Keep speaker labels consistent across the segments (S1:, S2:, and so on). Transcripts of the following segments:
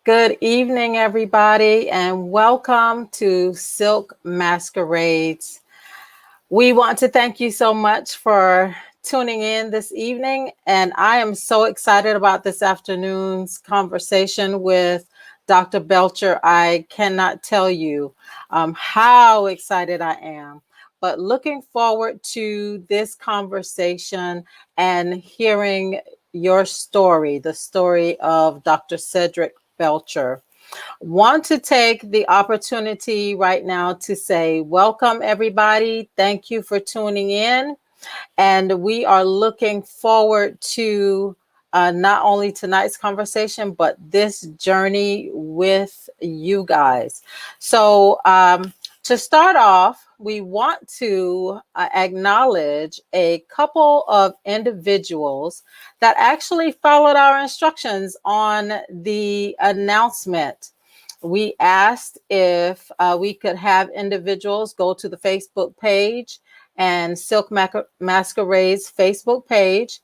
S1: Good evening, everybody, and welcome to Silk Masquerades. We want to thank you so much for tuning in this evening, and I am so excited about this afternoon's conversation with Dr. Belcher. I cannot tell you how excited I am, but looking forward to this conversation and hearing your story, the story of Dr. Cedric Belcher. Want to take the opportunity right now to say, welcome, everybody. Thank you for tuning in. And we are looking forward to not only tonight's conversation, but this journey with you guys. So, to start off, we want to acknowledge a couple of individuals that actually followed our instructions on the announcement. We asked if we could have individuals go to the Facebook page and Masquerades Facebook page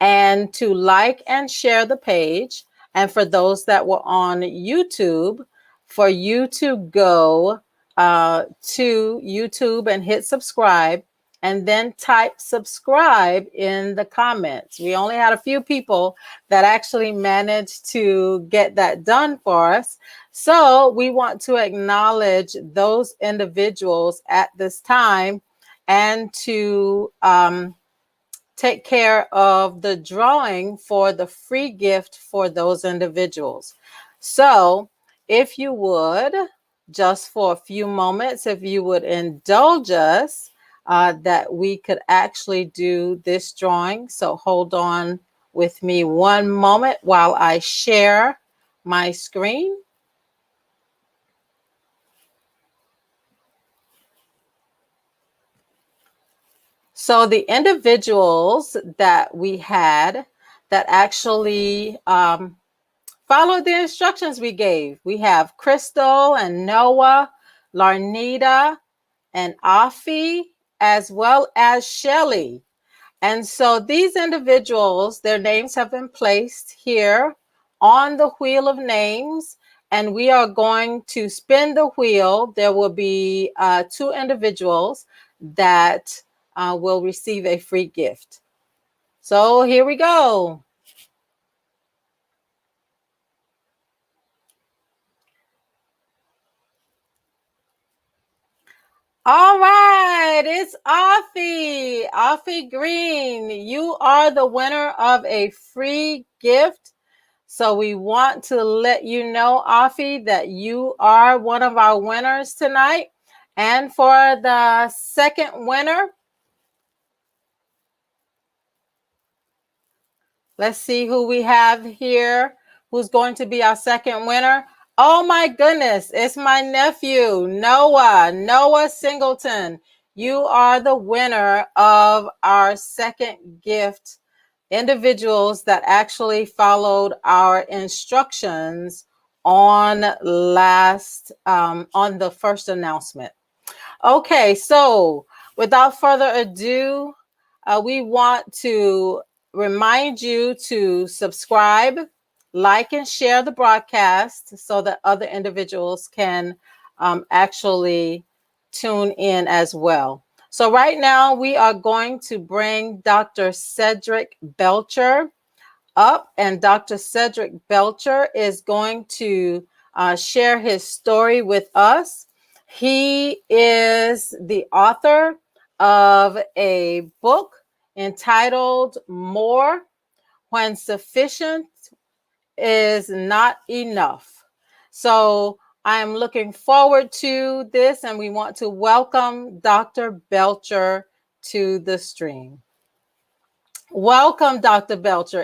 S1: and to like and share the page. And for those that were on YouTube, for you to go to YouTube and hit subscribe and then type subscribe in the comments. We only had a few people that actually managed to get that done for us. So we want to acknowledge those individuals at this time and to take care of the drawing for the free gift for those individuals. So if you would, just for a few moments, if you would indulge us, that we could actually do this drawing. So hold on with me one moment while I share my screen. So the individuals that we had that actually followed the instructions we gave, we have Crystal and Noah, Larnita and Afi, as well as Shelly. And so these individuals, their names have been placed here on the wheel of names, and we are going to spin the wheel. There will be two individuals that will receive a free gift. So here we go. All right, it's Afi Green. You are the winner of a free gift. So we want to let you know, Afi, that you are one of our winners tonight. And for the second winner, let's see who we have here. Who's going to be our second winner? Oh my goodness, it's my nephew, Noah Singleton. You are the winner of our second gift. Individuals that actually followed our instructions on on the first announcement. Okay, so without further ado, we want to remind you to subscribe, like, and share the broadcast so that other individuals can actually tune in as well. So right now we are going to bring Dr. Cedric Belcher up, and Dr. Cedric Belcher is going to share his story with us. He is the author of a book entitled More When Sufficient is Not Enough. So I am looking forward to this, and we want to welcome Dr. Belcher to the stream. Welcome, Dr. Belcher.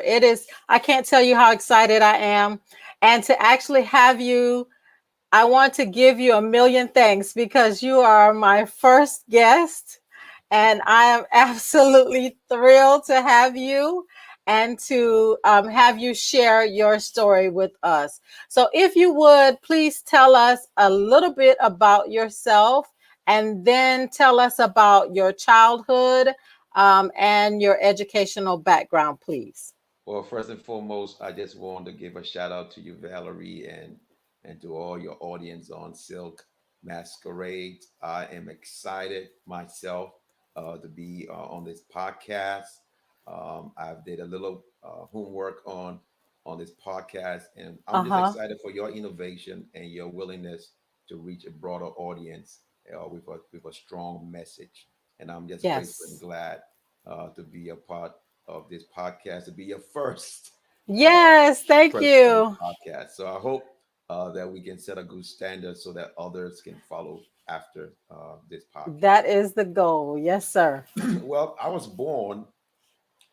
S1: I can't tell you how excited I am. And to actually have you, I want to give you a million thanks because you are my first guest. And I am absolutely thrilled to have you and to have you share your story with us. So, if you would, please tell us a little bit about yourself and then tell us about your childhood and your educational background, please.
S2: Well, first and foremost, I just want to give a shout out to you, Valerie, and to all your audience on Silk Masquerade. I am excited myself to be on this podcast. I've did a little homework on this podcast, and I'm just
S1: Uh-huh.
S2: excited for your innovation and your willingness to reach a broader audience with a strong message. And I'm just grateful and
S1: Yes.
S2: glad to be a part of this podcast, to be your first uh,
S1: Yes, thank
S2: person on this
S1: you.
S2: podcast. So I hope that we can set a good standard so that others can follow after this
S1: That
S2: podcast.
S1: is the goal. Yes, sir.
S2: Well, I was born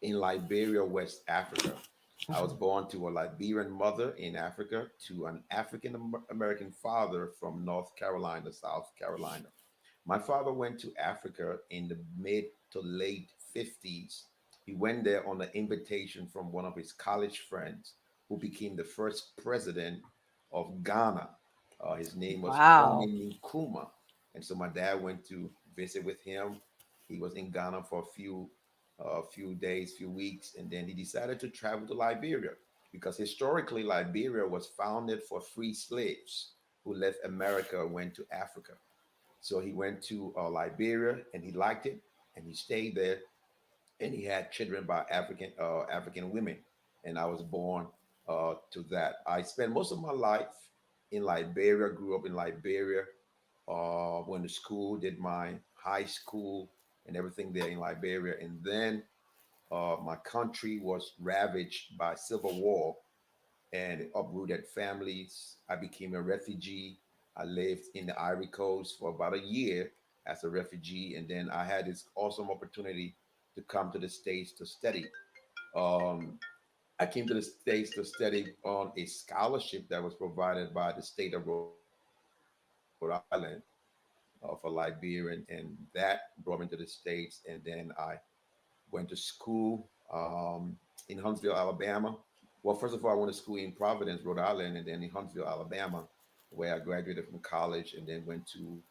S2: in Liberia, West Africa. I was
S1: Mhm.
S2: born to a Liberian mother in Africa, to an African American father from North Carolina, South Carolina. My father went to Africa in the mid to late 50s. He went there on an invitation from one of his college friends who became the first president of Ghana. His name was
S1: Wow.
S2: Kwame Nkrumah. And so my dad went to visit with him. He was in Ghana for a few days, few weeks, and then he decided to travel to Liberia because historically Liberia was founded for free slaves who left America and went to Africa. So he went to Liberia and he liked it and he stayed there and he had children by African women, and I was born to that. I spent most of my life in Liberia. Grew up in Liberia. Went to school, did my high school and everything there in Liberia, and then my country was ravaged by civil war and it uprooted families. I became a refugee. I lived in the Ivory Coast for about a year as a refugee, and then I had this awesome opportunity to come to the States to study. Um, I came to the States to study on a scholarship that was provided by the state of Rhode Island for Liberian, and that brought me to the States. And then I went to school in Huntsville, Alabama. Well, first of all, I went to school in Providence, Rhode Island, and then in Huntsville, Alabama, where I graduated from college, and then went to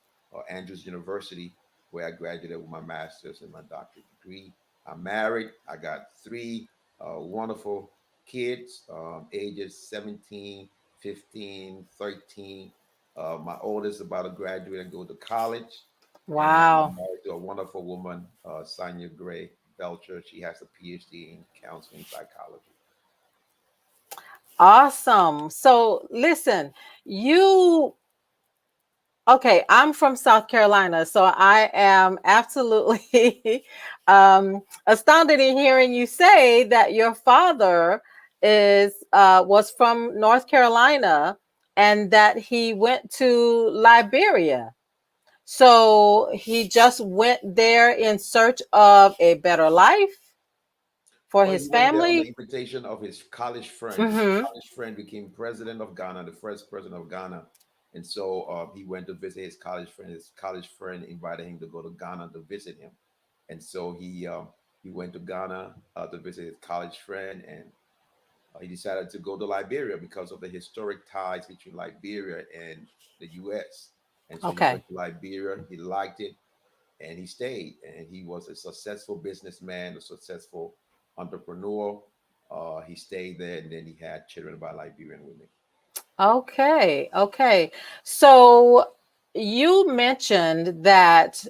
S2: Andrews University, where I graduated with my master's and my doctorate degree. I'm married. I got three wonderful kids, ages 17, 15, 13. My oldest about to graduate and go to college, and I'm
S1: Wow.
S2: married to a wonderful woman, Sonia Gray Belcher. She has a PhD in counseling psychology.
S1: Awesome. So listen, you okay, I'm from South Carolina, so I am absolutely astounded in hearing you say that your father is was from North Carolina and that he went to Liberia. So he just went there in search of a better life for
S2: Well, he
S1: his
S2: went there on the
S1: family.
S2: invitation of his college friend. His
S1: Hmm.
S2: college friend became president of Ghana, the first president of Ghana. And so he went to visit his college friend. His college friend invited him to go to Ghana to visit him. And so he went to Ghana to visit his college friend, and he decided to go to Liberia because of the historic ties between Liberia and the U.S. And so he
S1: Okay.
S2: went to Liberia. He liked it, and he stayed. And he was a successful businessman, a successful entrepreneur. He stayed there, and then he had children by Liberian women.
S1: Okay. Okay. So you mentioned that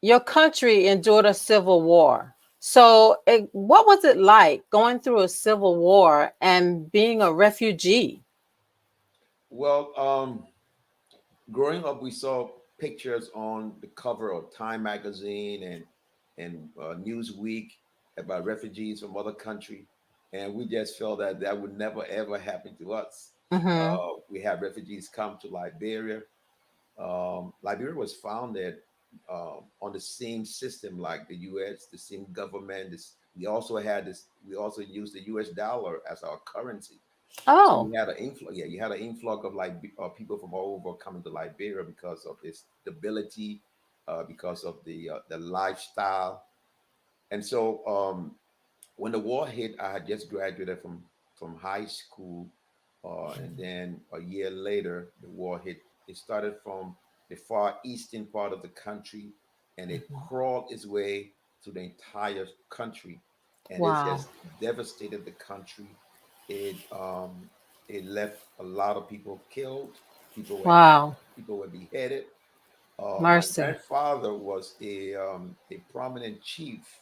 S1: your country endured a civil war. So, what was it like going through a civil war and being a refugee?
S2: Well, growing up, we saw pictures on the cover of Time magazine and Newsweek about refugees from other country, and we just felt that that would never ever happen to us.
S1: Hmm.
S2: We had refugees come to Liberia. Liberia was founded on the same system like the U.S., the same government. We also had this. We also used the U.S. dollar as our currency. So
S1: Oh,
S2: you had an influx. Yeah, you had an influx of people from all over coming to Liberia because of its stability, because of the lifestyle, and so when the war hit, I had just graduated from high school, and then a year later, the war hit. It started from the far eastern part of the country, and it crawled its way to the entire country, and it
S1: Wow.
S2: just devastated the country. It left a lot of people killed. People were
S1: Wow.
S2: people were beheaded. My
S1: Mercy.
S2: grandfather was a prominent chief,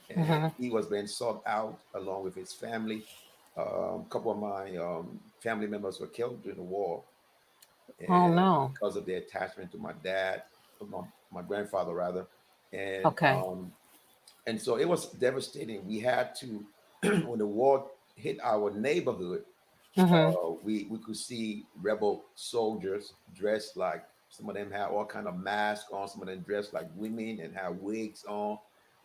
S2: and
S1: Hmm.
S2: he was being sought out along with his family. A couple of my family members were killed during the war,
S1: Oh
S2: and
S1: no.
S2: because of their attachment to my dad, my grandfather rather, and
S1: Okay.
S2: so it was devastating. We had to when the war hit our neighborhood,
S1: Hmm.
S2: we could see rebel soldiers dressed like, some of them had all kind of masks on, some of them dressed like women and had wigs on,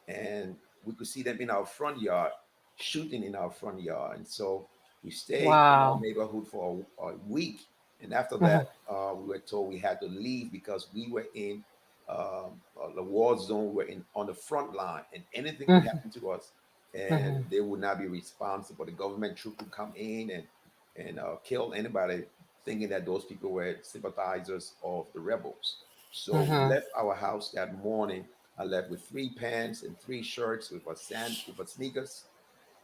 S2: and we could see them in our front yard shooting in our front yard. And so we stayed in our
S1: Wow.
S2: neighborhood for a week, and after that
S1: Hmm.
S2: we were told we had to leave because we were in the war zone. We were in on the front line, and anything could
S1: Hmm.
S2: happen to us, and
S1: Hmm.
S2: they would not be responsible. The government troop would come in and kill anybody thinking that those people were sympathizers of the rebels. So we
S1: Hmm.
S2: left our house that morning. I left with three pants and three shirts with a sneakers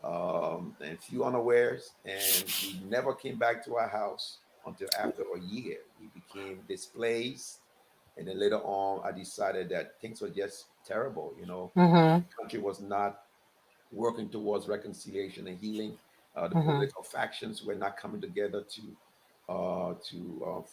S2: and a few unawares, and we never came back to our house until after a year. We became displaced, and then later on, I decided that things were just terrible.
S1: Hmm.
S2: The country was not working towards reconciliation and healing. The
S1: Hmm.
S2: political factions were not coming together to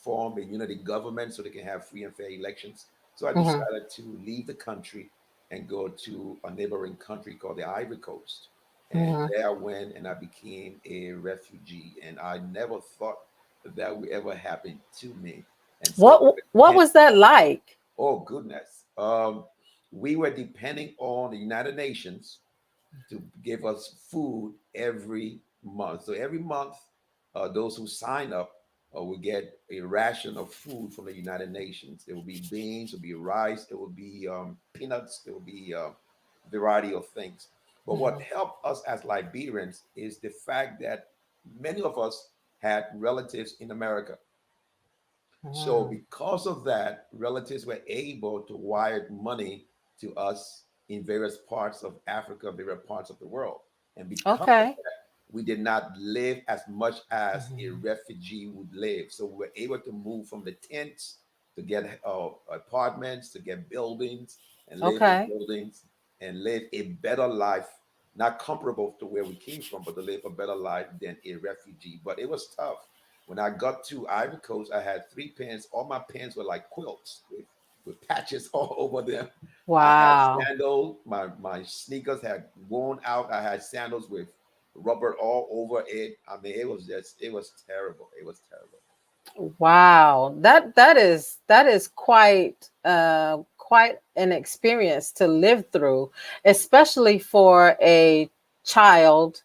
S2: form a unity government so they can have free and fair elections. So I
S1: Hmm.
S2: decided to leave the country and go to a neighboring country called the Ivory Coast. And
S1: Hmm.
S2: there I went and I became a refugee. And I never thought that would ever happen to me. And so
S1: What was that like?
S2: oh goodness, we were depending on the United Nations to give us food every month. So every month, those who sign up will get a ration of food from the United Nations. There will be beans, there will be rice, there will be peanuts, there will be a variety of things. But what
S1: Hmm.
S2: helped us as Liberians is the fact that many of us had relatives in America. So
S1: Hmm.
S2: because of that, relatives were able to wire money to us in various parts of Africa, various parts of the world. And because of
S1: Okay.
S2: that, we did not live as much as a
S1: Hmm.
S2: refugee would live. So we were able to move from the tents to get apartments, to get buildings, and live in
S1: Okay.
S2: buildings and live a better life, not comparable to where we came from, but to live a better life than a refugee. But it was tough. When I got to Ivory Coast, I had three pants. All my pants were like quilts with patches all over them. I had
S1: Wow.
S2: sandals. My sneakers had worn out. I had sandals with rubber all over it. I mean, it was terrible. It was terrible.
S1: Wow, that is quite an experience to live through, especially for a child,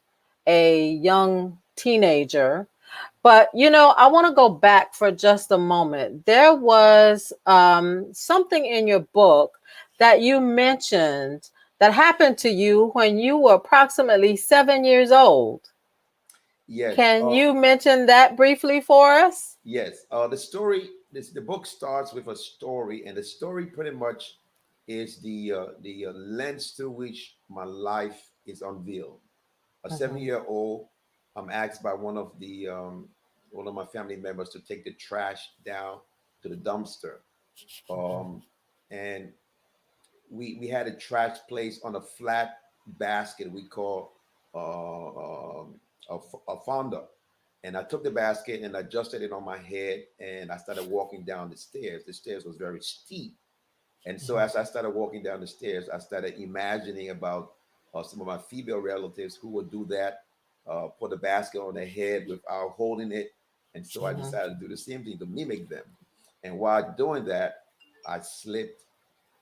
S1: a young teenager. But I want to go back for just a moment. There was something in your book that you mentioned that happened to you when you were approximately 7 years old.
S2: Yes.
S1: Can you mention that briefly for us?
S2: Yes. The book starts with a story, and the story pretty much is the lens through which my life is unveiled. A
S1: Hmm.
S2: 7 year old, I'm asked by one of my family members to take the trash down to the dumpster. Um, and we had a trash placed on a flat basket we call a founder. And I took the basket and adjusted it on my head, and I started walking down the stairs. The stairs was very steep, and so
S1: Hmm.
S2: as I started walking down the stairs, I started imagining about some of my female relatives who would do that, put a basket on their head without holding it. And so I
S1: Hmm.
S2: decided to do the same thing to mimic them. And while doing that, I slipped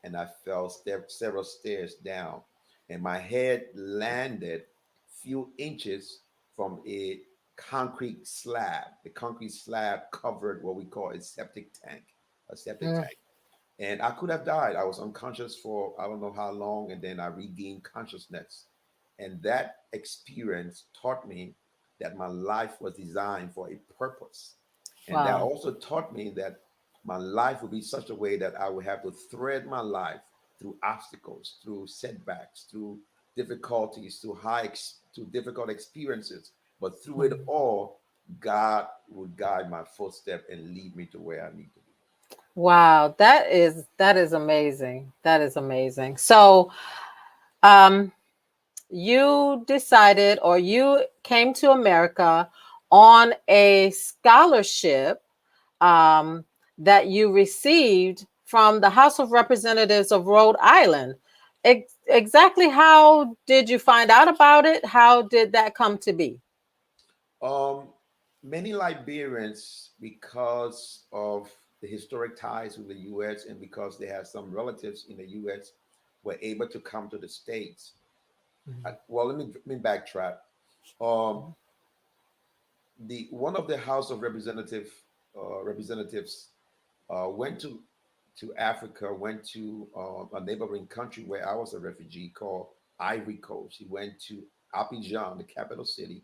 S2: and I fell several stairs down. And my head landed few inches from a concrete slab. The concrete slab covered what we call a septic tank, and I could have died. I was unconscious for I don't know how long, and then I regained consciousness. And that experience taught me that my life was designed for a purpose. And that
S1: Wow.
S2: also taught me that my life would be such a way that I would have to thread my life through obstacles, through setbacks, through difficulties, through difficult experiences. But through it all, God would guide my footstep and lead me to where I need to be.
S1: Wow, that is amazing. That is amazing. So, um, you decided, or you came to America on a scholarship um, that you received from the House of Representatives of Rhode Island. Exactly how did you find out about it? How did that come to be?
S2: Um, Many Liberians, because of the historic ties with the U.S. and because they have some relatives in the U.S., were able to come to the States. Well, let me backtrack. Um, the one of the House of Representatives went to Africa, went to a neighboring country where I was a refugee called Ivory Coast. He went to Abidjan, the capital city,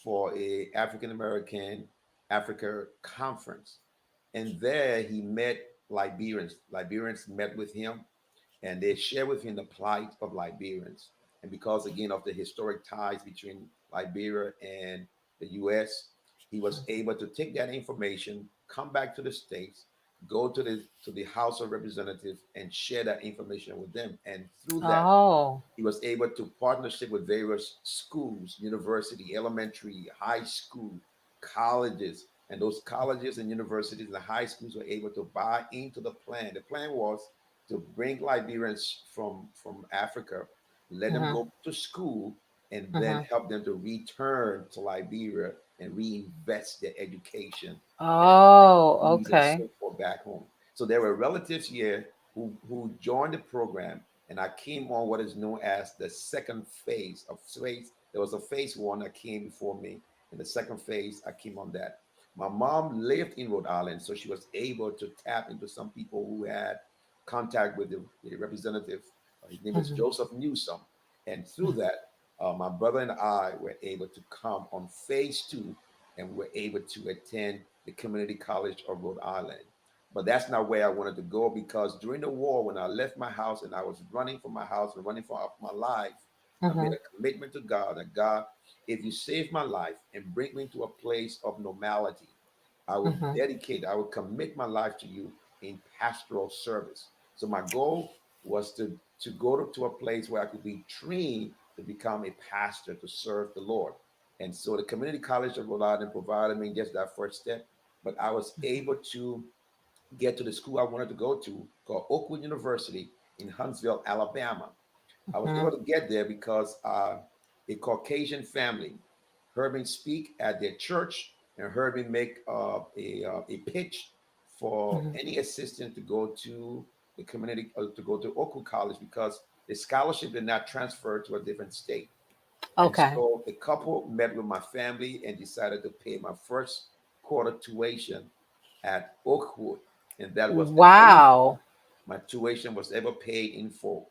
S2: for a African American Africa conference, and there he met Liberians. Liberians met with him, and they share with him the plight of Liberians. And because, again, of the historic ties between Liberia and the US, he was able to take that information, come back to the States, go to the House of Representatives and share that information with them. And through that,
S1: Oh,
S2: he was able to partnership with various schools, university, elementary, high school, colleges, and those colleges and universities and the high schools were able to buy into the plan. The plan was to bring Liberians from Africa, let them
S1: hmm
S2: go to school, and then
S1: hmm
S2: help them to return to Liberia and reinvest their education and
S1: oh,
S2: expertise and
S1: okay.
S2: so forth back home. So there were relatives here who joined the program, and I came on what is known as the second phase of phase. There was a phase one that came before me, and the second phase I came on that. My mom lived in Rhode Island, so she was able to tap into some people who had contact with the representative. His name is
S1: hmm
S2: Joseph Newsom, and through that, my brother and I were able to come on phase two, and were able to attend the Community College of Rhode Island. But that's not where I wanted to go, because during the war, when I left my house and I was running for my house and running for my life, I made
S1: hmm
S2: a commitment to God that, God, if you save my life and bring me to a place of normality,
S1: hmm
S2: I will commit my life to you in pastoral service. So my goal was to go to a place where I could be trained to become a pastor to serve the Lord. And so the Community College of Rhode Island provided me just that first step, but I was able to get to the school I wanted to go to, called Oakwood University in Huntsville, Alabama. I was
S1: hmm
S2: able to get there because a Caucasian family heard me speak at their church and heard me make a pitch for
S1: hmm
S2: any assistant to go to the community, to go to Oakwood College, because the scholarship did not transfer to a different state. And
S1: Okay.
S2: so the couple met with my family and decided to pay my first quarter tuition at Oakwood. And that was the only
S1: Wow.
S2: time my tuition was ever paid in full.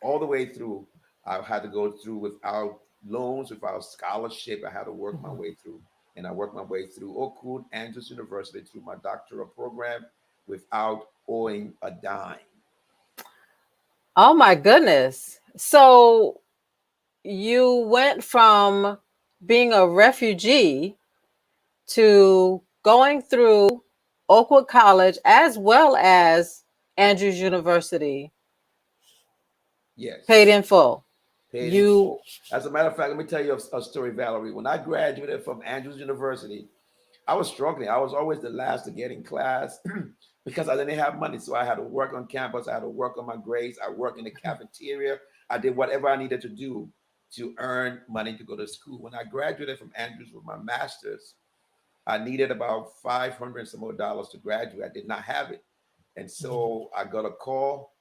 S2: All the way through, I had to go through without loans, without scholarship. I had to work my
S1: Mhm.
S2: way through. And I worked my way through Oakwood, Andrews University, through my doctoral program without owing a dime.
S1: Oh my goodness. So you went from being a refugee to going through Oakwood College as well as Andrews University, paid
S2: Yes,
S1: in full.
S2: paid in
S1: You,
S2: full. As a matter of fact, let me tell you a story, Valerie. When I graduated from Andrews University, I was struggling. I was always the last to get in class because I didn't have money. So I had to work on campus. I had to work on my grades. I worked in the cafeteria. I did whatever I needed to do to earn money to go to school. When I graduated from Andrews with my master's, I needed about 500 some more dollars to graduate. I did not have it. And so I got a call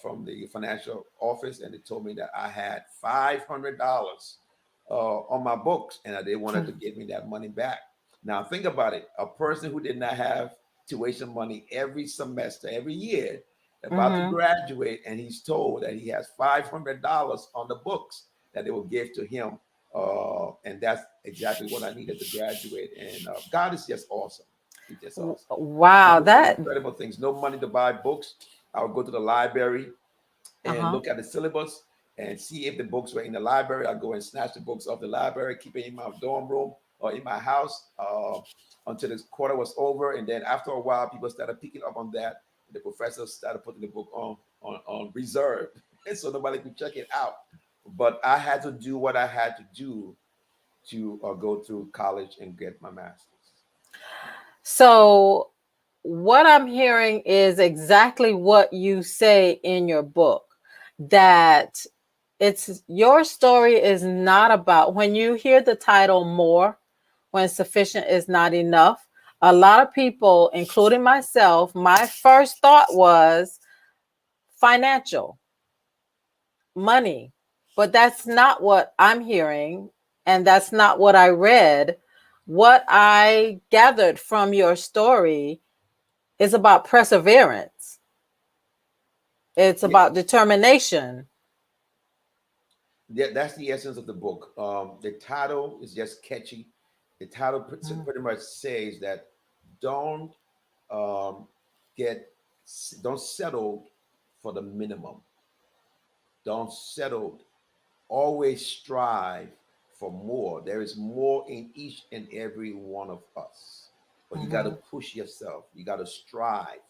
S2: from the financial office, and they told me that I had $500 on my books, and they wanted to give me that money back. Now think about it: a person who did not have tuition money every semester, every year, about to
S1: hmm
S2: graduate, and he's told that he has $500 on the books that they will give to him, and that's exactly what I needed to graduate. And God is just awesome. He's just awesome. He
S1: wow,
S2: did some
S1: that
S2: incredible things. No money to buy books. I would go to the library and
S1: Uh-huh.
S2: look at the syllabus and see if the books were in the library. I go and snatch the books off the library, keep it in my dorm room or in my house until the quarter was over. And then after a while, people started picking up on that. The professors started putting the book on reserve, and so nobody could check it out. But I had to do what I had to do to go through college and get my master's.
S1: So, what I'm hearing is exactly what you say in your book, that it's your story is not about, when you hear the title more, when sufficient is not enough. A lot of people, including myself, my first thought was financial, money. But that's not what I'm hearing. And that's not what I read. What I gathered from your story is about perseverance, it's
S2: Yeah,
S1: about determination.
S2: that's the essence of the book. The title is just catchy. The title pretty much says that don't um, get don't settle for the minimum. Don't settle. Always strive for more. There is more in each and every one of us, but you got to
S1: Mm-hmm.
S2: push yourself. You got to strive,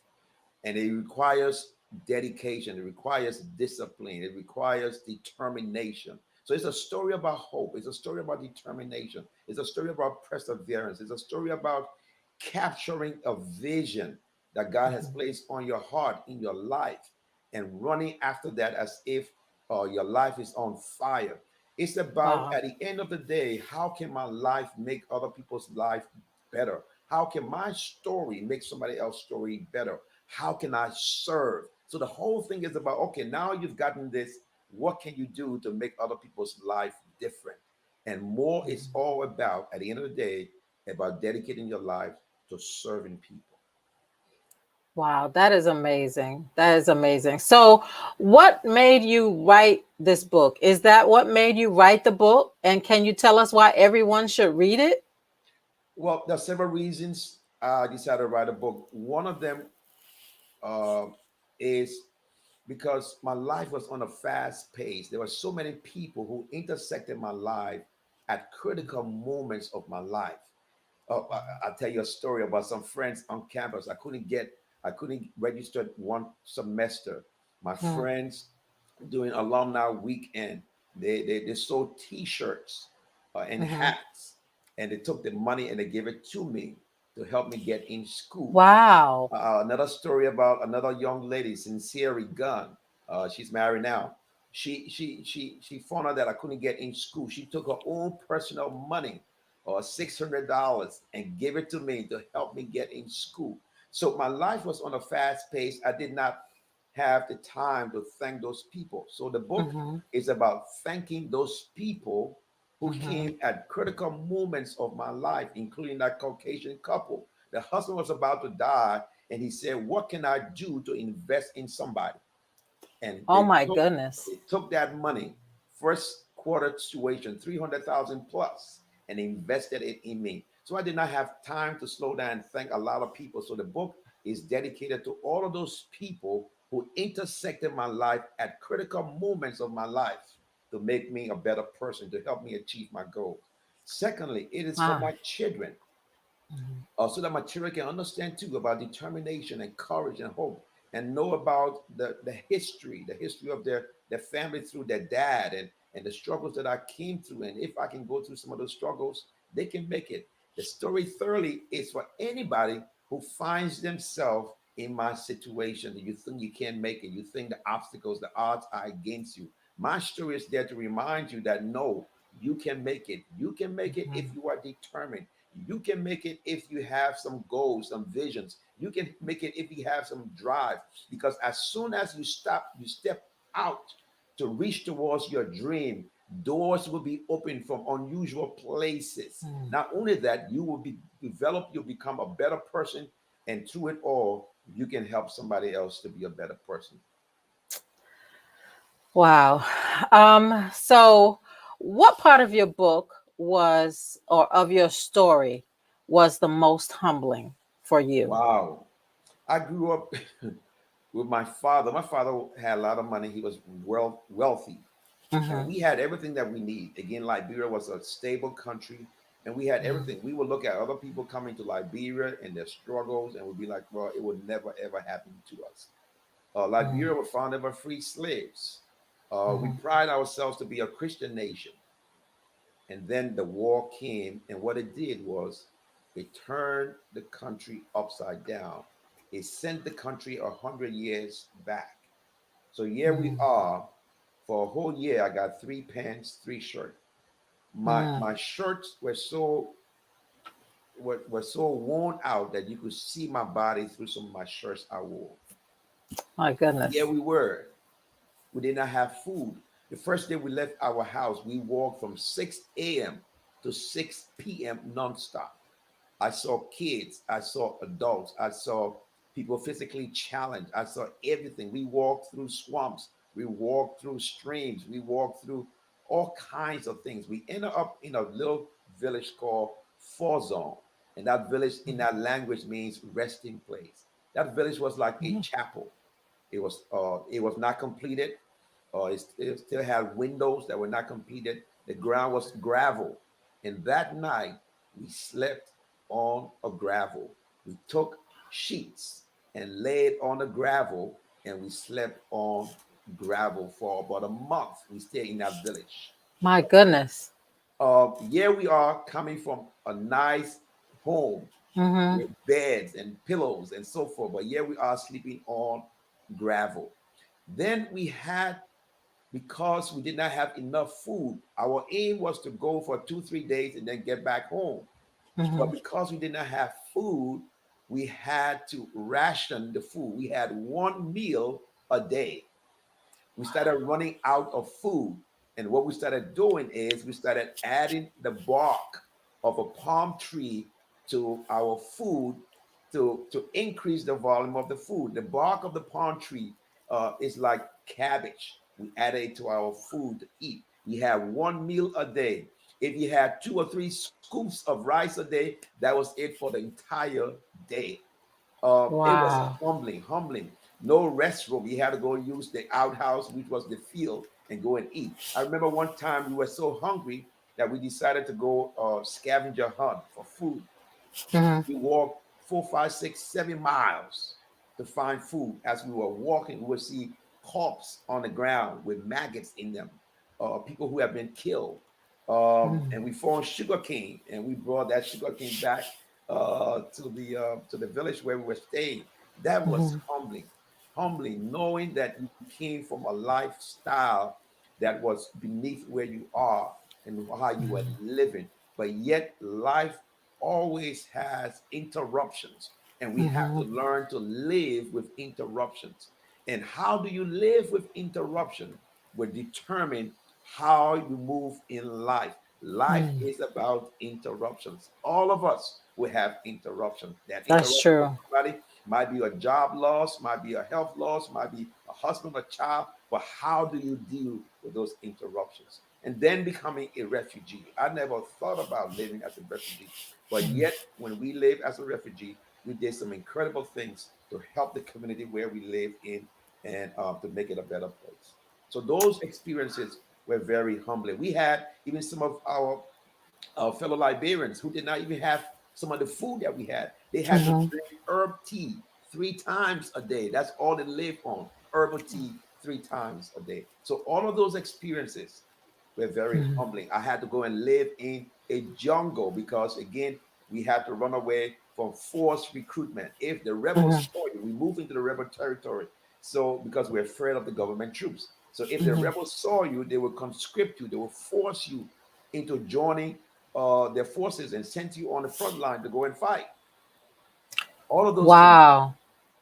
S2: and it requires dedication, it requires discipline, it requires determination. So it's a story about hope, it's a story about determination, it's a story about perseverance, it's a story about capturing a vision that God has
S1: Mm-hmm.
S2: placed on your heart in your life and running after that as if your life is on fire. It's about,
S1: Wow.
S2: at the end of the day, how can my life make other people's life better? How can my story make somebody else's story better? How can I serve? So the whole thing is about, okay, now you've gotten this. What can you do to make other people's life different? And more is all about, at the end of the day, about dedicating your life to serving people.
S1: Wow, that is amazing. That is amazing. So, what made you write this book? Is that what made you write the book? And can you tell us why everyone should read it?
S2: Well, there are several reasons I decided to write a book. One of them uh, is because my life was on a fast pace. There were so many people who intersected my life at critical moments of my life. I'll tell you a story about some friends on campus. I couldn't register one semester. My
S1: Hmm.
S2: friends doing alumni weekend, they sold T-shirts and
S1: Hmm.
S2: hats, and they took the money and they gave it to me to help me get in school.
S1: Wow.
S2: Another story about another young lady, Sincere Gunn. She's married now. She found out that I couldn't get in school. She took her own personal money, or $600, and gave it to me to help me get in school. So my life was on a fast pace. I did not have the time to thank those people. So the book
S1: Hmm.
S2: is about thanking those people who
S1: Hmm.
S2: came at critical moments of my life, including that Caucasian couple. The husband was about to die, and he said, "What can I do to invest in somebody?" And
S1: Oh my goodness.
S2: they took that money, first quarter tuition, 300,000 plus, and invested it in me. So I did not have time to slow down and thank a lot of people. So the book is dedicated to all of those people who intersected my life at critical moments of my life to make me a better person, to help me achieve my goals. Secondly, it is for
S1: Wow.
S2: my children, so that my children can understand too about determination and courage and hope, and know about the history of their family through their dad, and the struggles that I came through. And if I can go through some of those struggles, they can make it. The story thoroughly is for anybody who finds themselves in my situation. You think you can't make it, you think the obstacles, the odds are against you. My story is there to remind you that no, you can make it. You can make it if
S1: Mhm.
S2: you are determined. You can make it if you have some goals, some visions. You can make it if you have some drive. Because as soon as you step out to reach towards your dream, doors will be open from unusual places.
S1: Mm.
S2: Not only that, you will be developed, you'll become a better person, and through it all, you can help somebody else to be a better person.
S1: Wow. So what part of your book was, or of your story, was the most humbling for you?
S2: Wow. I grew up with my father. My father had a lot of money. He was wealthy, and
S1: Mm-hmm.
S2: we had everything that we need. Again, Liberia was a stable country, and we had everything. We would look at other people coming to Liberia and their struggles, and we'd be like, "Well, it would never ever happen to us." Liberia was founded by free slaves. We
S1: Mm-hmm.
S2: pride ourselves to be a Christian nation, and then the war came, and what it did was it turned the country upside down. It sent the country 100 years back. So here we are. For a whole year, I got three pants, three shirts. My shirts were so worn out that you could see my body through some of my shirts I wore.
S1: My
S2: Yeah,
S1: goodness.
S2: we were. We did not have food. The first day we left our house, we walked from 6 a.m. to 6 p.m. nonstop. I saw kids, I saw adults, I saw people physically challenged, I saw everything. We walked through swamps, we walked through streams, we walked through all kinds of things. We ended up in a little village called Forzone, and that village in that language means resting place. That village was like a chapel. It was not completed. It still had windows that were not completed. The ground was gravel, and that night we slept on a gravel. We took sheets and laid on the gravel, and we slept on gravel for about a month. We stayed in that village.
S1: My goodness.
S2: Here we are coming from a nice home
S1: Mm-hmm.
S2: with beds and pillows and so forth, but here we are sleeping on gravel. Then we had, because we did not have enough food, our aim was to go for 2, 3 days and then get back home.
S1: Mm-hmm.
S2: But because we did not have food, we had to ration the food. We had one meal a day. We started running out of food. And what we started doing is we started adding the bark of a palm tree to our food to increase the volume of the food. The bark of the palm tree is like cabbage. We added it to our food to eat. We had one meal a day. If you had 2 or 3 scoops of rice a day, that was it for the entire day. It was
S1: Wow.
S2: humbling. No restroom. You had to go use the outhouse, which was the field, and go and eat. I remember one time we were so hungry that we decided to go scavenger hunt for food.
S1: Mm-hmm.
S2: We walked 4, 5, 6, 7 miles to find food. As we were walking, we would see corpses on the ground with maggots in them, people who have been killed. And we found sugar cane, and we brought that sugar cane back to the village where we were staying. That was
S1: Mm-hmm.
S2: humbling, knowing that you came from a lifestyle that was beneath where you are and how you were living, but yet life always has interruptions, and we have to
S1: Mm-hmm.
S2: learn to live with interruptions. And how do you live with interruption will determine how you move in life. Life is about interruptions. All of us will have interruptions. That
S1: That's
S2: interruption for
S1: true.
S2: somebody might be a job loss, might be a health loss, might be a husband or child. But how do you deal with those interruptions? And then becoming a refugee. I never thought about living as a refugee, but yet when we live as a refugee, we did some incredible things to help the community where we live in, and to make it a better place. So those experiences were very humbling. We had even some of our fellow Liberians who did not even have some of the food that we had. They had to
S1: Mm-hmm.
S2: drink herb tea 3 times a day. That's all they live on, herbal tea 3 times a day. So all of those experiences were very humbling. I had to go and live in a jungle because, again, we had to run away from forced recruitment. If the rebels
S1: Mm-hmm.
S2: saw you, we moved into the rebel territory. So, because we're afraid of the government troops. So, if the
S1: Mm-hmm.
S2: rebels saw you, they would conscript you, they would force you into joining their forces and send you on the front line to go and fight. All of those things
S1: Wow.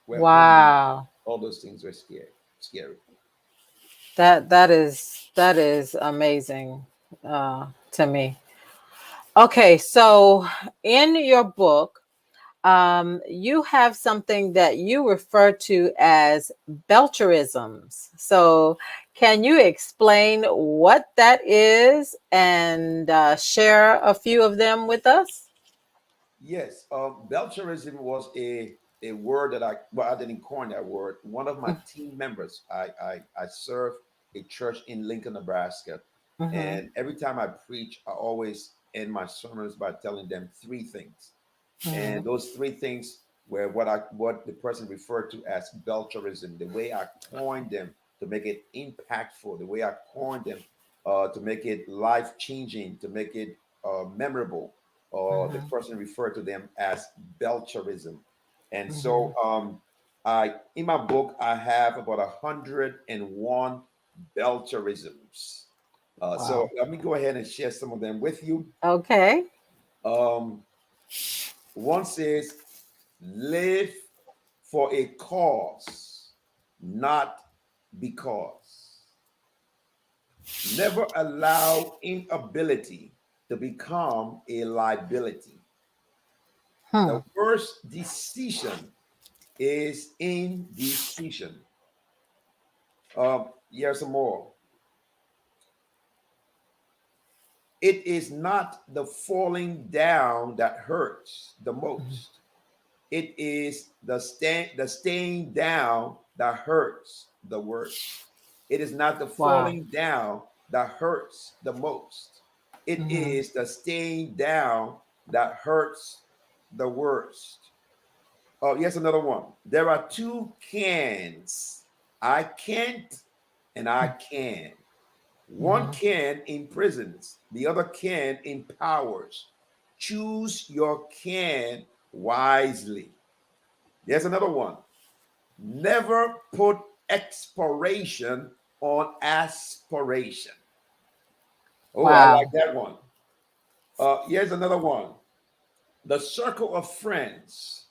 S2: were humbling.
S1: Wow.
S2: All those things were scary.
S1: That is amazing to me. Okay, so in your book, you have something that you refer to as Belcherisms. So, can you explain what that is and share a few of them with us?
S2: Yes, Belcherism was a a word that I didn't coin that word. One of my team members, I serve a church in Lincoln, Nebraska,
S1: Mm-hmm.
S2: and every time I preach, I always end my sermons by telling them three things,
S1: Mm-hmm.
S2: and those three things were what the person referred to as Belcherism. The way I coined them to make it impactful, the way I coined them to make it life changing, to make it memorable. The
S1: Mm-hmm.
S2: person referred to them as Belcherism, and
S1: Mm-hmm.
S2: so I in my book I have about 101 Belcherisms. So
S1: Wow.
S2: let me go ahead and share some of them with you.
S1: Okay.
S2: Um, One says, live for a cause, not because. Never allow inability to become a liability.
S1: Hmm.
S2: The worst decision is indecision. Here's some more. It is not the falling down that hurts the most. It is the staying down that hurts the worst. It is not the
S1: Wow.
S2: falling down that hurts the most. It
S1: Mm-hmm.
S2: is the staying down that hurts the worst. Oh, yes, another one. There are two cans. I can't and I can. One
S1: Mm-hmm.
S2: can imprisons, the other can empowers. Choose your can wisely. There's another one. Never put expiration on aspiration. Oh, I like
S1: Wow.
S2: that one. Here's another one. The circle of friends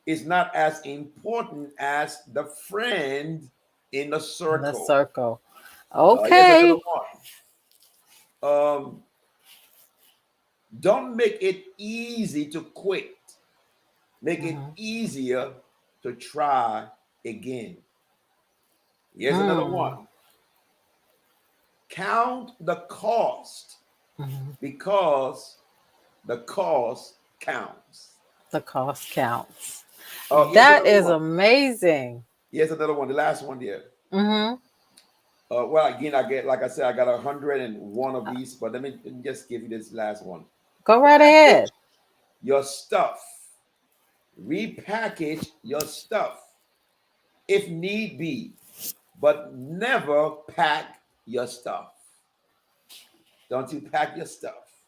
S2: is not as important as the friend in the
S1: In the
S2: circle.
S1: circle.
S2: Here's another
S1: Okay.
S2: one. Don't make it easy to quit. Make it
S1: Mm-hmm.
S2: easier to try again. Here's another
S1: Hmm.
S2: one. Count the cost
S1: Mm-hmm.
S2: because the cost counts.
S1: The cost counts.
S2: Oh, here's
S1: That
S2: another
S1: is
S2: one.
S1: amazing.
S2: Here's another one. The last one there.
S1: Mm-hmm.
S2: Well, again, I get like I said, I got 101 of these, but let me just give you this last one.
S1: Go right
S2: Package
S1: ahead.
S2: your stuff. Repackage your stuff if need be, but never pack your stuff. Don't you pack your stuff.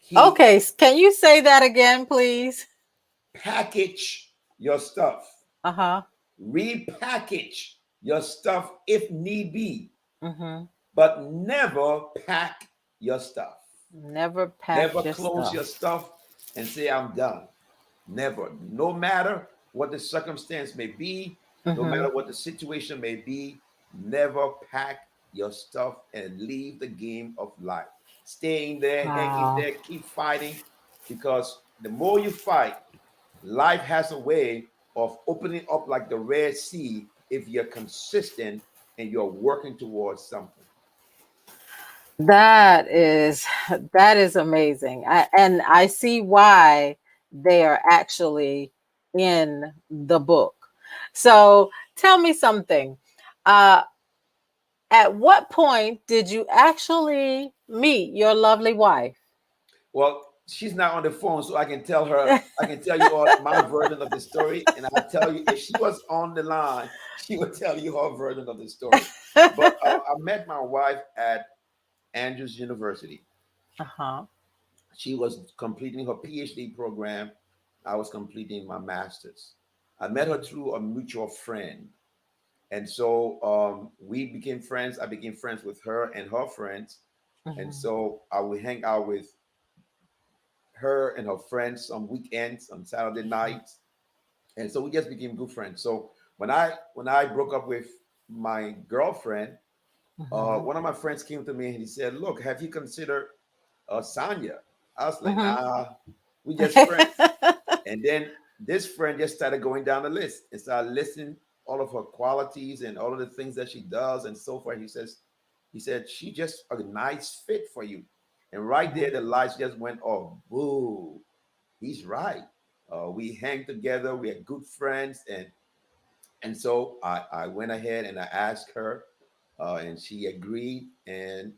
S2: Keep
S1: Okay. Can you say that again, please?
S2: package your stuff.
S1: Uh-huh.
S2: Repackage your stuff if need be,
S1: Mm-hmm.
S2: but never pack your stuff.
S1: Never
S2: Never
S1: pack your
S2: close your
S1: stuff.
S2: stuff and say, I'm done. Never. No matter what the circumstance may be, no
S1: Mm-hmm.
S2: matter what the situation may be, never pack your stuff and leave the game of life. Staying there, hanging
S1: Wow.
S2: there, keep fighting because the more you fight, life has a way of opening up like the Red Sea if you're consistent and you're working towards something.
S1: That is that is amazing. And I see why they are actually in the book. So tell me something. Uh, at what point did you actually meet your lovely wife?
S2: Well, she's not on the phone, so I can tell her, I can tell you all my version of the story. And I'll tell you, if she was on the line, she would tell you her version of the story. But I met my wife at Andrews University.
S1: Uh-huh.
S2: She was completing her PhD program. I was completing my master's. I met her through a mutual friend. And so we became friends. I became friends with her and her friends. And
S1: Mhm.
S2: so I would hang out with her and her friends on weekends, on Saturday nights, and so we just became good friends. So when I broke up with my girlfriend,
S1: Mhm.
S2: one of my friends came to me and he said, "Look, have you considered Sanya?" I was like,
S1: Mhm.
S2: "Nah, we just friends." And then this friend just started going down the list and started listing all of her qualities and all of the things that she does and so forth. He said, she just a nice fit for you. And right there,
S1: Mhm.
S2: the lights just went off. Boo. He's right. We hang together. We are good friends, and so I went ahead and I asked her, and she agreed. And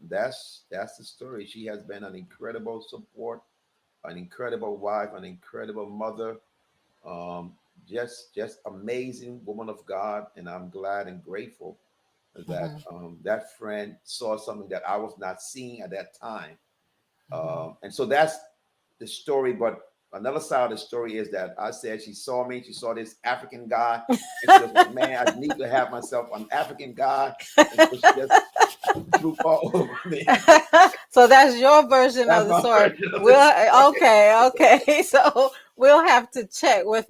S2: that's the story. She has been an incredible support, an incredible wife, an incredible mother. Um, just amazing woman of God, and I'm glad and grateful that
S1: Mhm.
S2: that friend saw something that I was not seeing at that time.
S1: Mhm.
S2: And so that's the story. But another side of the story is that I said she saw me, she saw this African guy, and she was like, "Man, I need to have myself an African guy." And so she just threw all over me.
S1: So that's your version of
S2: That's
S1: the
S2: my
S1: story.
S2: version of the
S1: We'll
S2: story.
S1: okay. So we'll have to check with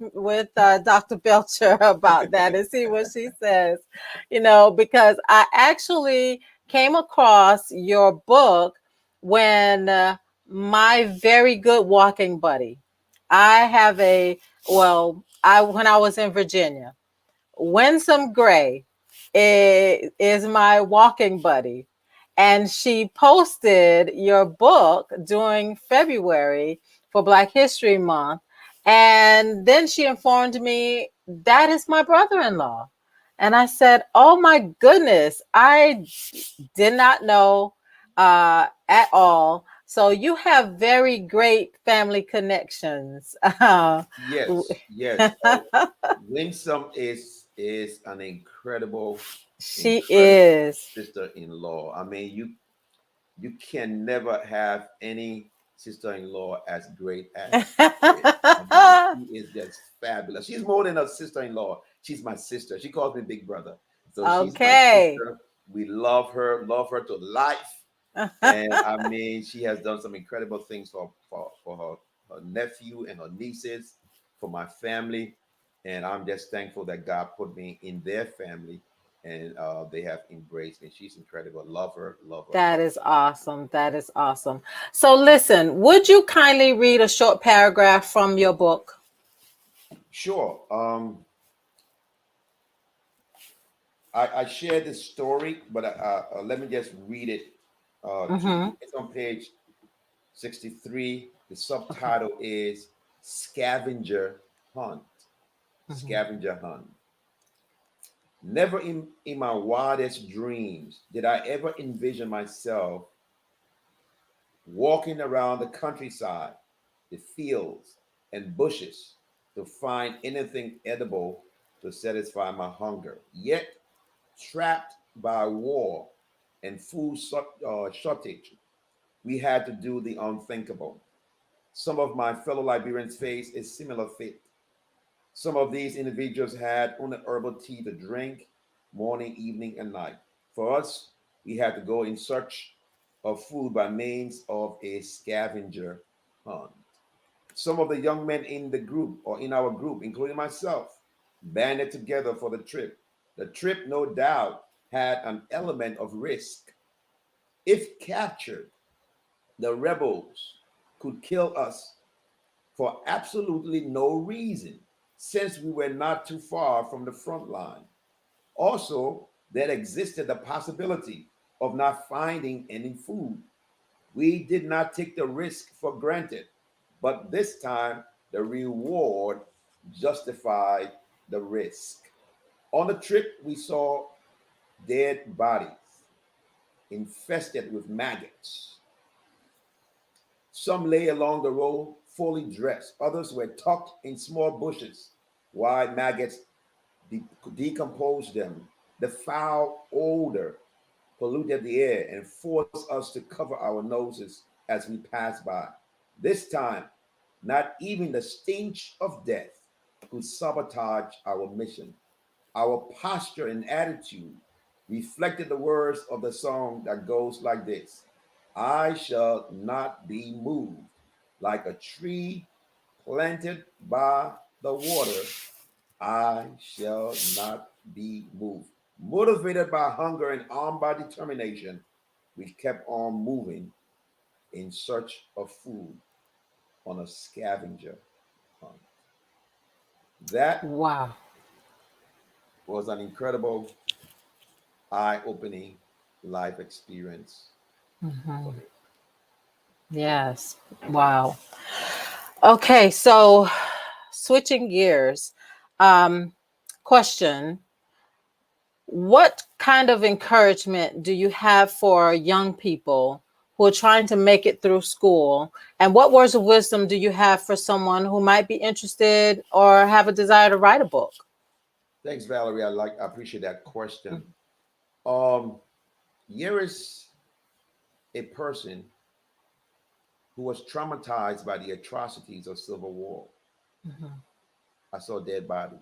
S1: Dr. Belcher about that and see what she says. Because I actually came across your book when my very good walking buddy. I have a I when I was in Virginia. Winsome Gray is my walking buddy. And she posted your book during February for Black History Month. And then she informed me that is my brother in law. And I said, "Oh my goodness, I did not know at all." So you have very great family connections.
S2: Yes, yes. Winsome is an incredible,
S1: She
S2: incredible
S1: is.
S2: sister-in-law. I mean, you can never have any sister-in-law as great as she is. I mean, she is just fabulous. She's more than a sister-in-law. She's my sister. She calls me big brother. So she's my
S1: Okay.
S2: sister. We love her to life. And I mean, she has done some incredible things for her nephew and her nieces, for my family. And I'm just thankful that God put me in their family, and they have embraced me. She's incredible. Love her, love her,
S1: That
S2: love
S1: is awesome. That is awesome. So, listen, would you kindly read a short paragraph from your book?
S2: her. Sure. I shared this story, but let me just read it to
S1: Mm-hmm.
S2: you. It's on page 63. The
S1: Okay.
S2: subtitle is Scavenger Hunt.
S1: Mm-hmm.
S2: Scavenger Hunt. Never in my wildest dreams did I ever envision myself walking around the countryside, the fields, and bushes to find anything edible to satisfy my hunger. Yet, trapped by war and food shortage, we had to do the unthinkable. Some of my fellow Liberians faced a similar fate. Some of these individuals had only herbal tea to drink morning, evening, and night. For us, we had to go in search of food by means of a scavenger hunt. Some of the young men in the group or in our group, including myself, banded together for the trip. The trip, no doubt, had an element of risk. If captured, the rebels could kill us for absolutely no reason, since we were not too far from the front line. Also, there existed the possibility of not finding any food. We did not take the risk for granted, but this time the reward justified the risk. On the trip, we saw dead bodies infested with maggots. Some lay along the road fully dressed, others were tucked in small bushes while maggots decomposed them. The foul odor polluted the air and forced us to cover our noses as we passed by. This time, not even the stench of death could sabotage our mission. Our posture and attitude reflected the words of the song that goes like this: I shall not be moved, like a tree planted by the water. I shall not be moved. Motivated by hunger and armed by determination, we kept on moving in search of food on a scavenger hunt. That
S1: Wow.
S2: was an incredible, eye opening life experience
S1: Hmm.
S2: for me.
S1: Yes. Wow. Okay, so switching gears. Um, question: what kind of encouragement do you have for young people who are trying to make it through school? And what words of wisdom do you have for someone who might be interested or have a desire to write a book?
S2: Thanks, Valerie. I appreciate that question. Um, here is a person who was traumatized by the atrocities of Civil War.
S1: Mhm,
S2: I saw dead bodies.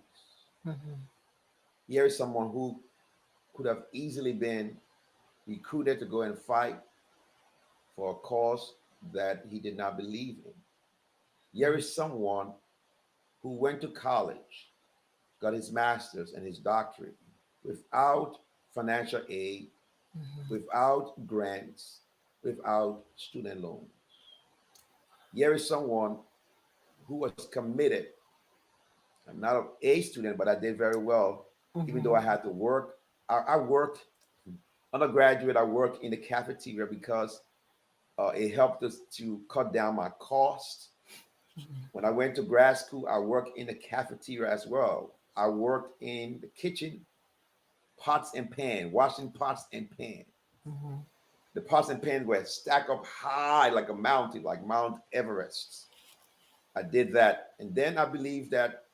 S1: mhm,
S2: Here is someone who could have easily been recruited to go and fight for a cause that he did not believe in. Here is someone who went to college, got his master's and his doctorate without financial aid,
S1: mhm,
S2: without grants, without student loans. Here is someone who was committed. I'm not an A student, but I did very well, even though
S1: mhm,
S2: I had to work. I worked undergraduate. I worked in the cafeteria because it helped us to cut down my costs. When I went to grad school, I worked in the cafeteria as well. I worked in the kitchen, pots and pan, washing pots and pan.
S1: mhm,
S2: The pots and pans were stacked up high like a mountain, like Mount Everest. I did that. And then I believed that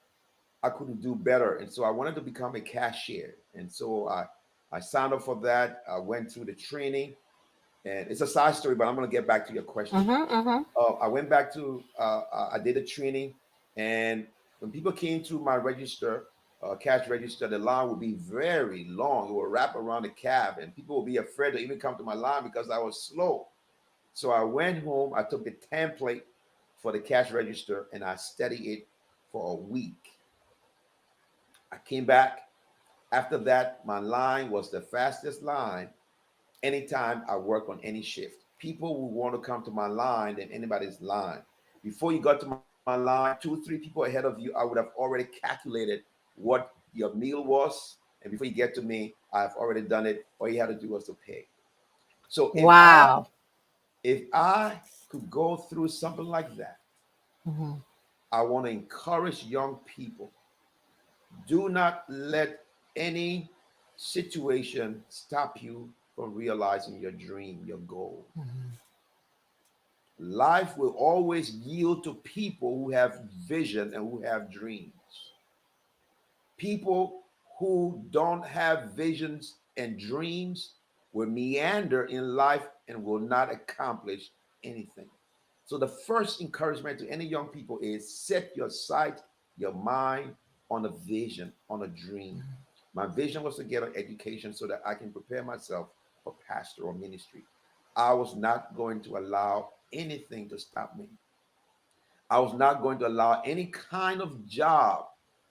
S2: I couldn't do better. And so I wanted to become a cashier. And so I signed up for that. I went through the training. And it's a side story, but I'm going to get back to your question.
S1: mhm, mhm,
S2: I went back to, I did a training. And when people came to my register, cash register, the line would be very long. It would wrap around the cab, and people would be afraid to even come to my line because I was slow. So I went home, I took the template for the cash register, and I studied it for a week. I came back. After that, my line was the fastest line anytime I work on any shift. People would want to come to my line than anybody's line. Before you got to my line, two, three people ahead of you, I would have already calculated what your meal was. And before you get to me, I've already done it. All you had to do was to pay. So
S1: wow.
S2: if I could go through something like that,
S1: Mhm,
S2: I want to encourage young people. Do not let any situation stop you from realizing your dream, your goal.
S1: mhm,
S2: Life will always yield to people who have vision and who have dreams. People who don't have visions and dreams will meander in life and will not accomplish anything. So, the first encouragement to any young people is set your sight, your mind on a vision, on a dream. My vision was to get an education so that I can prepare myself for pastoral ministry. I was not going to allow anything to stop me. I was not going to allow any kind of job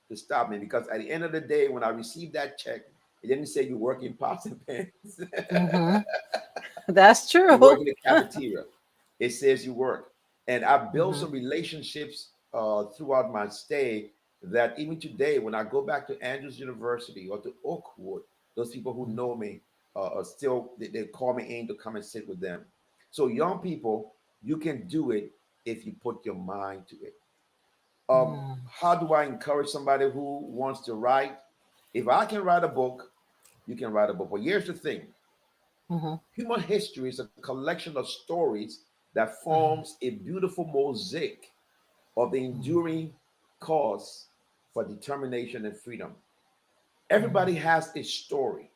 S2: to stop me because at the end of the day, when I received that check, it didn't say you work in pots and pans.
S1: mhm. That's
S2: You work
S1: true.
S2: in the cafeteria. It says you work. And I built some
S1: Mhm,
S2: relationships throughout my stay that even today, when I go back to Andrews University or to Oakwood, those people who know me are still, they call me in to come and sit with them. So, young people, you can do it if you put your mind to it.
S1: mhm,
S2: How do I encourage somebody who wants to write? If I can write a book, you can write a book. But here's the thing:
S1: mhm,
S2: human history is a collection of stories that
S1: mhm,
S2: forms a beautiful mosaic of the enduring cause for determination and freedom.
S1: mhm.
S2: Everybody has a story,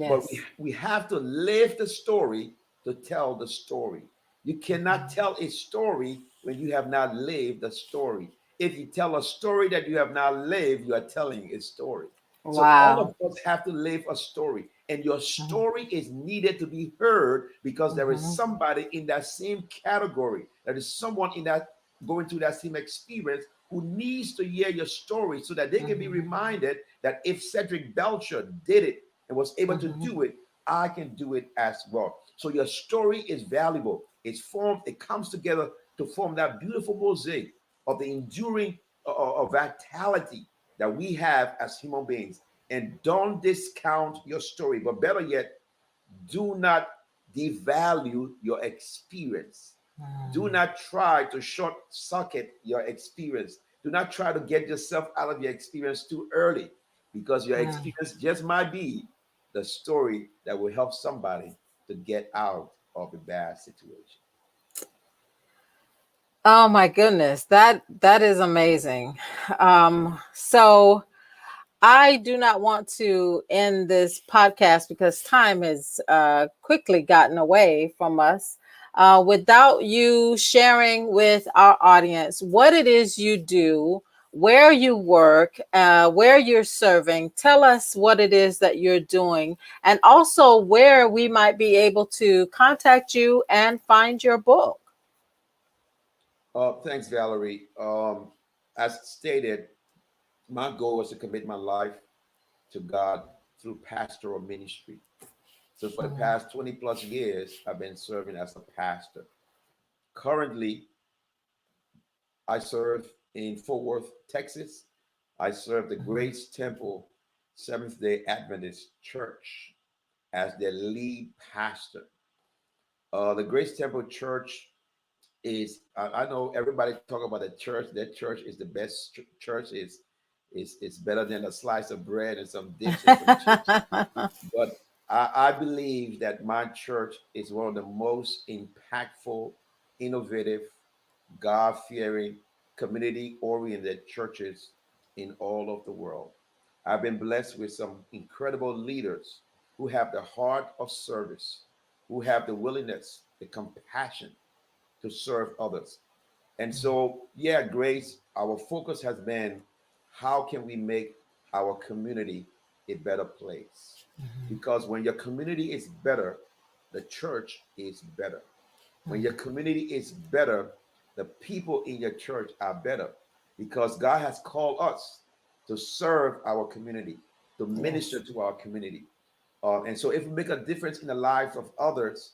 S2: but we,
S1: Yes.
S2: we have to live the story to tell the story. You cannot
S1: Mhm,
S2: tell a story when you have not lived the story. If you tell a story that you have not lived, you are telling a story. So all
S1: wow.
S2: of us have to live a story, and your
S1: Mhm,
S2: story is needed to be heard because there is
S1: mhm,
S2: somebody in that same category. There is someone in that going through that same experience who needs to hear your story so that they can be
S1: mhm,
S2: reminded that if Cedric Belcher did it and was able to
S1: mhm,
S2: do it, I can do it as well. So your story is valuable. It's formed, it comes together to form that beautiful mosaic of the enduring of vitality that we have as human beings. And don't discount your story, but better yet, do not devalue your experience. Do not try to short circuit your experience. Do not try to get yourself out of your experience too early, because your
S1: Mm.
S2: experience just might be the story that will help somebody to get out of a bad situation.
S1: Oh my goodness, that is amazing. So I do not want to end this podcast because time has quickly gotten away from us without you sharing with our audience what it is you do, where you work, where you're serving. Tell us what it is that you're doing, and also where we might be able to contact you and find your book.
S2: Thanks, Valerie. As stated, my goal was to commit my life to God through pastoral ministry. So for the
S1: Mhm,
S2: past 20 plus years, I've been serving as a pastor. Currently, I serve in Fort Worth, Texas. I serve the
S1: mhm,
S2: Grace Temple Seventh day Adventist Church as their lead pastor. The Grace Temple Church is, I know everybody talk about the church. That church is the best church. Is better than a slice of bread and some dips and some chips. But I believe that my church is one of the most impactful, innovative, God fearing, community oriented churches in all of the world. I've been blessed with some incredible leaders who have the heart of service, who have the willingness, the compassion to serve others. And so, yeah, Grace, our focus has been how can we make our community a better place? Because when your community is better, the church is better. When your community is better, the people in your church are better, because God has called us to serve our community, to minister
S1: yes.
S2: to our community. And so, if we make a difference in the lives of others,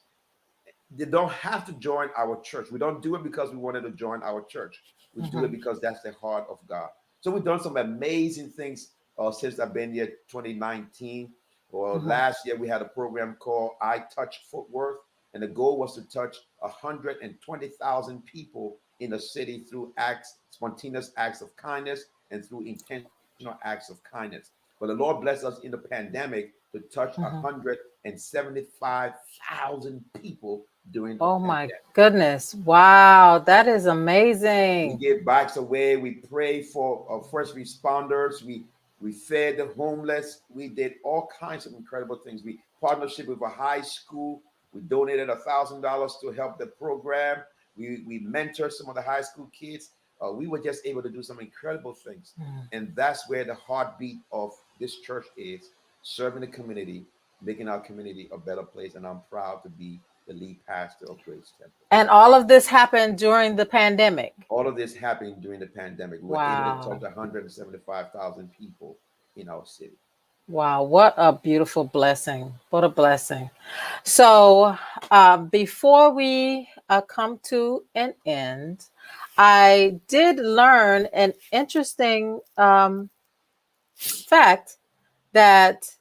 S2: they don't have to join our church. We don't do it because we wanted to join our church. We do it
S1: Mhm,
S2: because that's the heart of God. So we've done some amazing things since I've been here 2019. Or
S1: mhm.
S2: last year we had a program called I Touch Fort Worth, and the goal was to touch 120,000 people in the city through acts, spontaneous acts of kindness, and through intentional acts of kindness. But the Lord blessed us in the pandemic to touch
S1: Mhm.
S2: 175,000 people during the
S1: Oh my
S2: pandemic.
S1: goodness. Wow, that is
S2: We
S1: amazing.
S2: gave bikes away. We prayed for first responders. We fed the homeless. We did all kinds of incredible things. We partnership with a high school. We donated $1,000 to help the program. We mentored some of the high school kids. We were just able to do some incredible things,
S1: Mm.
S2: and that's where the heartbeat of this church is: serving the community, making our community a better place. And I'm proud to be the lead pastor of Grace Temple.
S1: And all of this happened during the pandemic.
S2: All of this happened during the pandemic. We were able to touch
S1: Wow.
S2: 175,000 people in our city.
S1: Wow, what a beautiful blessing. What a blessing. So, before we come to an end, I did learn an interesting fact that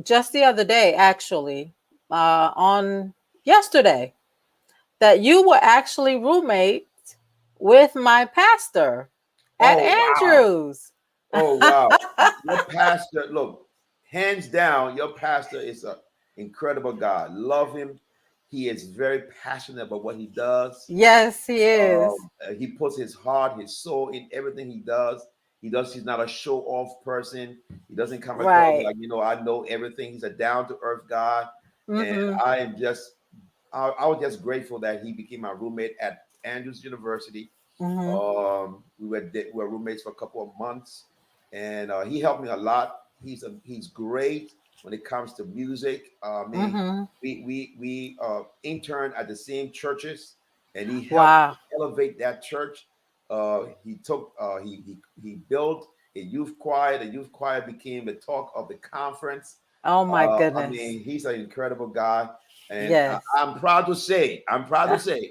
S1: just the other day, actually, on yesterday, that you were actually roommates with my pastor at
S2: Oh, wow.
S1: Andrews.
S2: Oh, wow. Your pastor, look, hands down, your pastor is an incredible guy. Love him. He is very passionate about what he does.
S1: Yes, he is.
S2: He puts his heart, his soul in everything he does. He's not a show off person. He doesn't come across
S1: Right.
S2: like, I know everything. He's a down to earth guy. And
S1: Mm-hmm.
S2: I am just, I was just grateful that he became my roommate at Andrews University.
S1: Mm-hmm.
S2: We were roommates for a couple of months, and he helped me a lot. He's great when it comes to music. I mean,
S1: Mm-hmm.
S2: we interned at the same churches, and he helped
S1: Wow.
S2: elevate that church. He built a youth choir. The youth choir became the talk of the conference.
S1: Oh my
S2: I
S1: goodness.
S2: mean, he's an incredible guy, and
S1: Yes.
S2: I'm proud to say that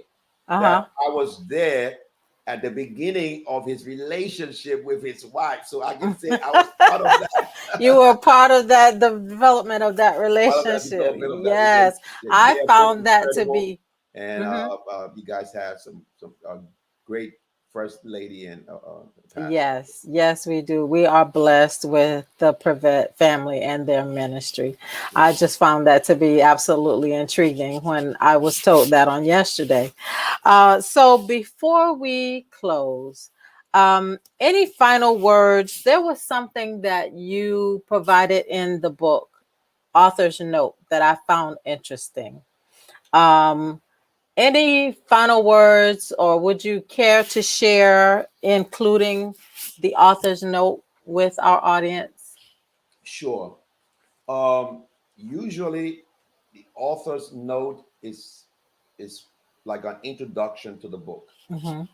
S1: Uh-huh.
S2: I was there at the beginning of his relationship with his wife, so I can say I was part of
S1: You
S2: that,
S1: were part of the development of that
S2: part of that
S1: relationship.
S2: development of that
S1: Yes.
S2: relationship.
S1: I
S2: They are both
S1: found that to
S2: incredible.
S1: be.
S2: and
S1: Mm-hmm.
S2: you guys have some great first lady and pastor.
S1: Yes, yes, we do. We are blessed with the Prevet family and their ministry. I just found that to be absolutely intriguing when I was told that on yesterday. So before we close, any final words? There was something that you provided in the book, author's note, that I found interesting. Um, any final words, or would you care to share, including the author's note, with our audience?
S2: Sure. Usually, the author's note is like an introduction to the book,
S1: Mm-hmm,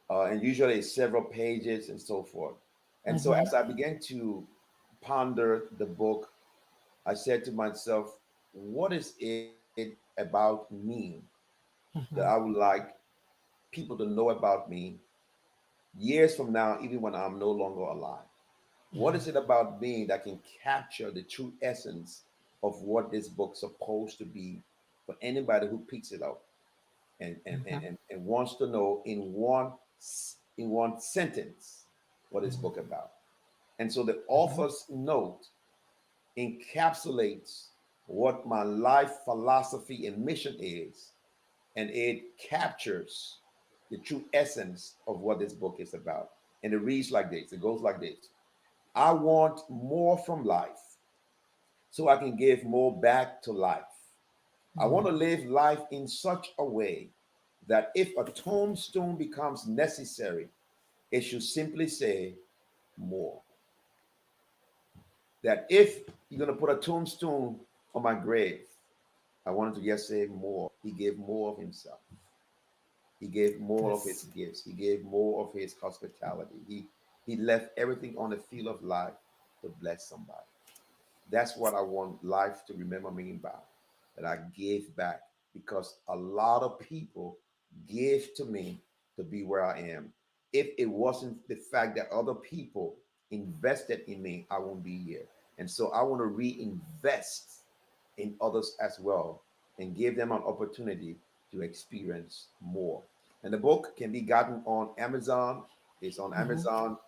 S2: and usually it's several pages and so forth. And so,
S1: mm-hmm,
S2: as I began to ponder the book, I said to myself, "What is it about me that I
S1: mm-hmm,
S2: would like people to know about me years from now, even when I'm no longer alive? What is it about me that can capture the true essence of what this book's supposed to be for anybody who picks it up
S1: mm-hmm,
S2: and wants to know in one sentence what this book about?" And so the
S1: mm-hmm,
S2: author's note encapsulates what my life philosophy and mission is, and it captures the true essence of what this book is about. And it reads like this, it goes like this: I want more from life so I can give more back to life. I want to live life in such a way that if a tombstone becomes necessary, it should simply say more. That if you're going to put a tombstone on my grave, I wanted to just say more. He gave more of himself. He gave more of his
S1: That's
S2: gifts. He gave more of his hospitality. He left everything on the field of life to bless somebody. That's what I want life to remember me about, that I gave back, because a lot of people gave to me to be where I am. If it wasn't the fact that other people invested in me, I won't be here. And so I want to reinvest in others as well and give them an opportunity to experience more. And the book can be gotten on Amazon. It's on
S1: mm-hmm,
S2: Amazon,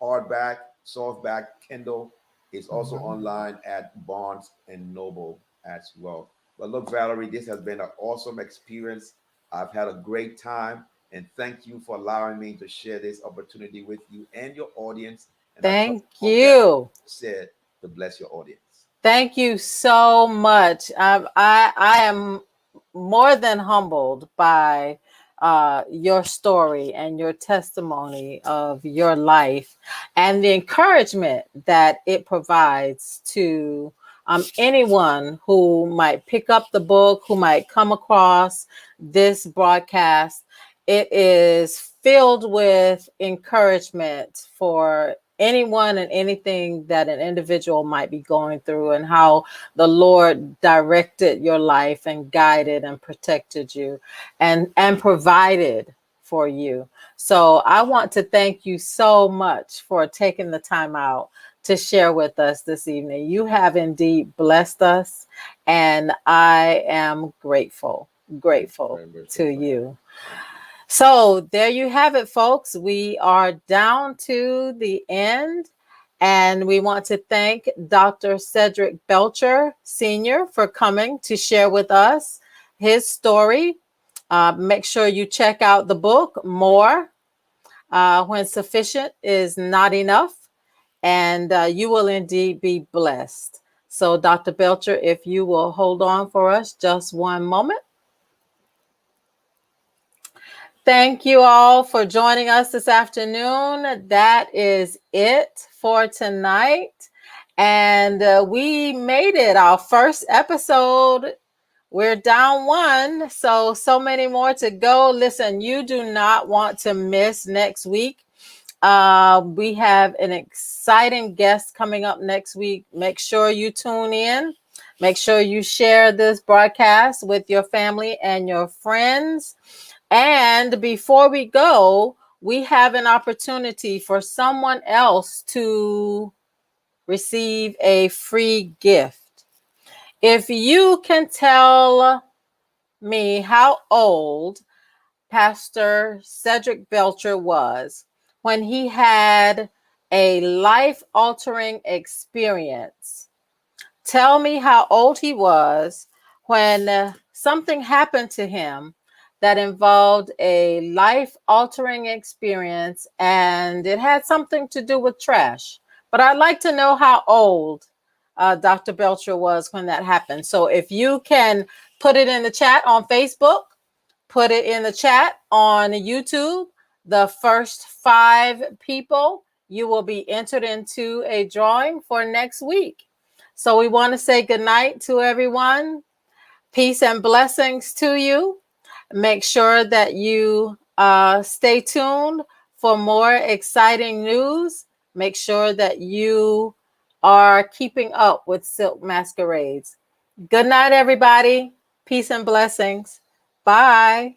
S2: hardback, softback, Kindle. It's also
S1: mm-hmm.
S2: online at Barnes and Noble as well. But look, Valerie, this has been an awesome experience. I've had a great time, and thank you for allowing me to share this opportunity with you and your audience. And I trust
S1: Thank
S2: all that
S1: you.
S2: said to bless your audience.
S1: Thank you so much. I am more than humbled by your story and your testimony of your life and the encouragement that it provides to anyone who might pick up the book, who might come across this broadcast. It is filled with encouragement for anyone and anything that an individual might be going through, and how the Lord directed your life and guided and protected you and provided for you. So I want to thank you so much for taking the time out to share with us this evening. You have indeed blessed us, and I am
S2: Thank you
S1: grateful
S2: very much,
S1: to
S2: girlfriend.
S1: you.
S2: Thank you.
S1: So there you have it, folks. We are down to the end. And we want to thank Dr. Cedric Belcher Sr. for coming to share with us his story. Make sure you check out the book, More, When Sufficient is Not Enough, and you will indeed be blessed. So, Dr. Belcher, if you will hold on for us just one moment. Thank you all for joining us this afternoon. That is it for tonight. And we made it, our first episode. We're down one. So many more to go. Listen, you do not want to miss next week. We have an exciting guest coming up next week. Make sure you tune in. Make sure you share this broadcast with your family and your friends. And before we go, we have an opportunity for someone else to receive a free gift. If you can tell me how old Pastor Cedric Belcher was when he had a life-altering experience. Tell me how old he was when something happened to him that involved a life-altering experience, and it had something to do with trash. But I'd like to know how old Dr. Belcher was when that happened. So if you can put it in the chat on Facebook, put it in the chat on YouTube, the first 5 people, you will be entered into a drawing for next week. So we want to say good night to everyone. Peace and blessings to you. Make sure that you stay tuned for more exciting news. Make sure that you are keeping up with Silk Masquerades. Good night, everybody. Peace and blessings. Bye.